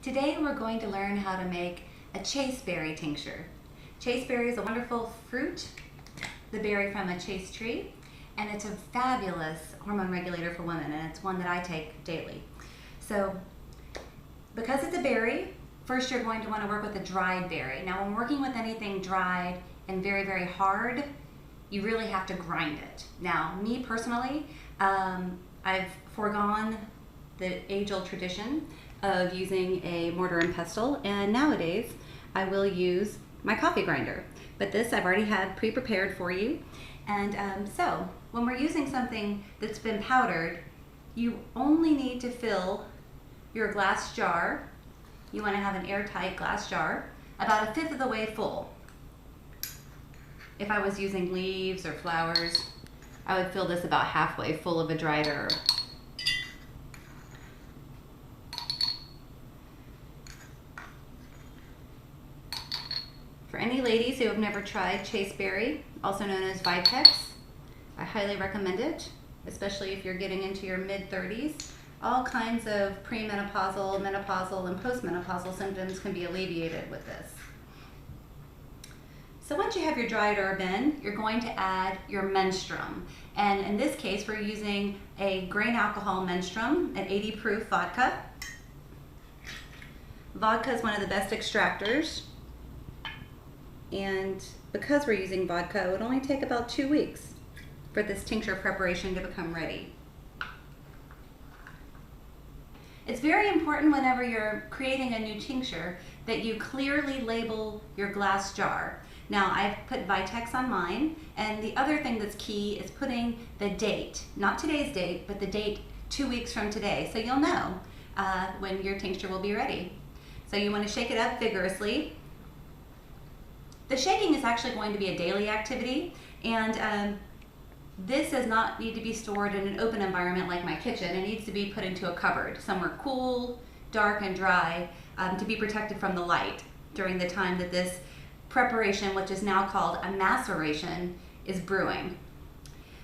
Today we're going to learn how to make a chaste berry tincture. Chaste berry is a wonderful fruit, the berry from a chaste tree, and it's a fabulous hormone regulator for women, and it's one that I take daily. So because it's a berry, first you're going to want to work with a dried berry. Now when working with anything dried and very, very hard, you really have to grind it. Now me personally, I've foregone the age-old tradition of using a mortar and pestle, and nowadays I will use my coffee grinder. But this I've already had pre-prepared for you. And so when we're using something that's been powdered, you only need to fill your glass jar. You want to have an airtight glass jar, about 1/5 of the way full. If I was using leaves or flowers, I would fill this about halfway full of a dried herb. For any ladies who have never tried Chaste Berry, also known as Vitex, I highly recommend it, especially if you're getting into your mid-30s. All kinds of premenopausal, menopausal, and postmenopausal symptoms can be alleviated with this. So once you have your dried herb in, you're going to add your menstruum. And in this case, we're using a grain alcohol menstruum, an 80 proof vodka. Vodka is one of the best extractors. And because we're using vodka, it would only take about 2 weeks for this tincture preparation to become ready. It's very important whenever you're creating a new tincture that you clearly label your glass jar. Now I've put Vitex on mine, and the other thing that's key is putting the date, not today's date, but the date 2 weeks from today, so you'll know when your tincture will be ready. So you want to shake it up vigorously. The shaking is actually going to be a daily activity, and this does not need to be stored in an open environment like my kitchen. It needs to be put into a cupboard, somewhere cool, dark, and dry, to be protected from the light during the time that this preparation, which is now called a maceration, is brewing.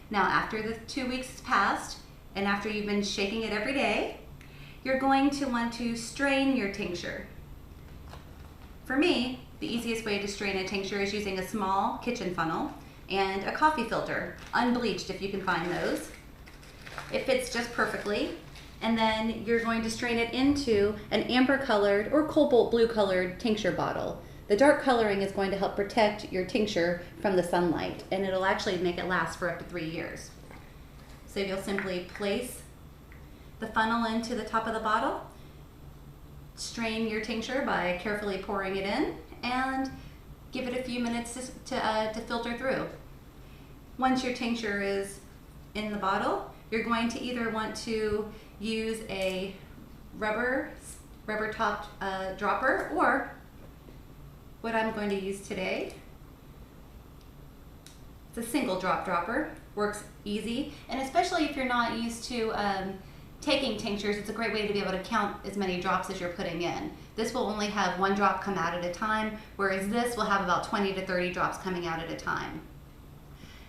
Now after the 2 weeks has passed, and after you've been shaking it every day, you're going to want to strain your tincture. For me, the easiest way to strain a tincture is using a small kitchen funnel and a coffee filter, unbleached if you can find those. It fits just perfectly. And then you're going to strain it into an amber colored or cobalt blue colored tincture bottle. The dark coloring is going to help protect your tincture from the sunlight, and it'll actually make it last for up to 3 years. So you'll simply place the funnel into the top of the bottle, strain your tincture by carefully pouring it in, and give it a few minutes to filter through. Once your tincture is in the bottle, you're going to either want to use a rubber topped dropper, or what I'm going to use today. It's a single drop dropper, works easy, and especially if you're not used to taking tinctures, it's a great way to be able to count as many drops as you're putting in. This will only have 1 drop come out at a time, whereas this will have about 20 to 30 drops coming out at a time.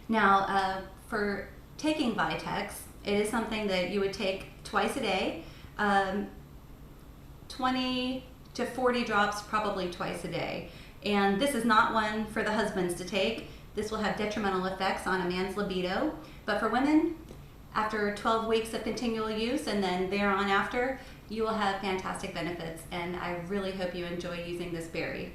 Now, for taking Vitex, it is something that you would take twice a day, 20 to 40 drops probably twice a day. And this is not one for the husbands to take. This will have detrimental effects on a man's libido, but for women, after 12 weeks of continual use and then thereon after, you will have fantastic benefits, and I really hope you enjoy using this berry.